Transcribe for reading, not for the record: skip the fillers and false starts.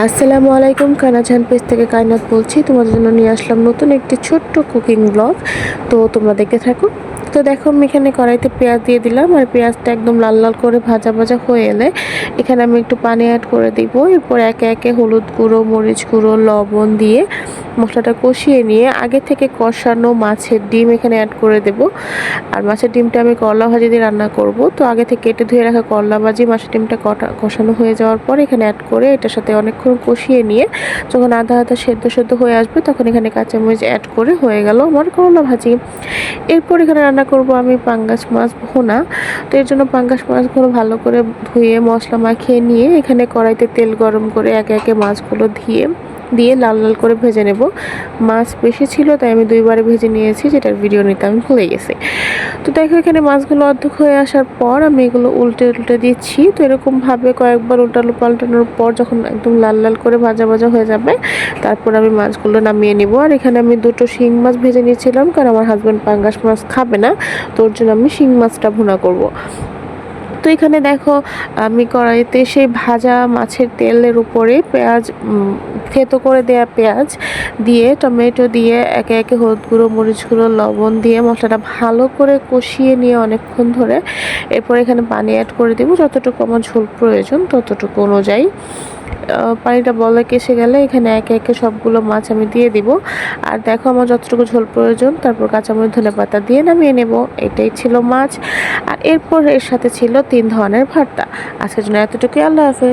আসসালামু আলাইকুম, কানাঝান পেজ থেকে কায়নাত বলছি। তোমাদের জন্য নিয়ে আসলাম নতুন একটি ছোট্ট কুকিং ব্লগ। তো তোমরা দেখতে থাকো। তো দেখো, আমি এখানে কড়াইতে পেঁয়াজ দিয়ে দিলাম, আর পেঁয়াজটা একদম লাল লাল করে ভাজা ভাজা হয়ে এলে এখানে আমি একটু পানি অ্যাড করে দিব। এরপর একে একে হলুদ গুঁড়ো, মরিচ গুঁড়ো, লবণ দিয়ে মশলাটা কষিয়ে নিয়ে আগে থেকে কষানো মাছের ডিম এখানে অ্যাড করে দেব। আর মাছের ডিমটা আমি করলা ভাজি দিয়ে রান্না করব। তো আগে থেকে কেটে ধুয়ে রাখা করলা ভাজি মাছের ডিমটা কষানো হয়ে যাওয়ার পর এখানে অ্যাড করে এটার সাথে অনেকক্ষণ কষিয়ে নিয়ে যখন আধা আধা সেদ্ধ সেদ্ধ হয়ে আসবে তখন এখানে কাঁচামরিচ অ্যাড করে হয়ে গেল আমার করলা ভাজি। এরপর এখানে রান্না করব আমি পাঙ্গাস মাছ ভুনা। তো এর জন্য পাঙ্গাস মাছগুলো ভালো করে ধুয়ে মশলা মাখিয়ে নিয়ে এখানে কড়াইতে তেল গরম করে একে একে মাছগুলো দিয়ে লাল লাল করে ভেজে নেব। মাছ বেশি ছিল তাই আমি দুইবারে ভেজে নিয়েছি, যেটার ভিডিও নিতে আমি ভুলে গেছি। তো দেখো, এখানে মাছগুলো অর্ধেক হয়ে আসার পর আমি এগুলো উল্টে উল্টে দিচ্ছি। তো এরকমভাবে কয়েকবার উল্টালো পাল্টানোর পর যখন একদম লাল লাল করে ভাজা ভাজা হয়ে যাবে তারপর আমি মাছগুলো নামিয়ে নিব। আর এখানে আমি দুটো শিং মাছ ভেজে নিয়েছিলাম, কারণ আমার হাজব্যান্ড পাঙ্গাস মাছ খাবে না। তো ওর জন্য আমি শিং মাছটা ভুনা করব। তো এখানে দেখো, আমি কড়াইতে সেই ভাজা মাছের তেলের উপরে পেঁয়াজ, থেতো করে দেয়া পেঁয়াজ দিয়ে, টমেটো দিয়ে একে একে হলুদ গুঁড়ো, মরিচ গুঁড়ো, লবণ দিয়ে মশলাটা ভালো করে কষিয়ে নিয়ে অনেকক্ষণ ধরে এরপর এখানে পানি অ্যাড করে দেবো যতটুকু আমার ঝোল প্রয়োজন ততটুকু অনুযায়ী। পানিটা বলক এসে গেলে এখানে একে একে সবগুলো মাছ আমি দিয়ে দিব। আর দেখো, আমার যতটুকু ঝোল প্রয়োজন তারপর কাঁচামরিচ, ধনেপাতা দিয়ে নামিয়ে নেব। এটাই ছিল মাছ। আর এরপর এর সাথে ছিল 3 ধরনের ভর্তা। আজকের জন্য এতটুকুই। আল্লাহ হাফেজ।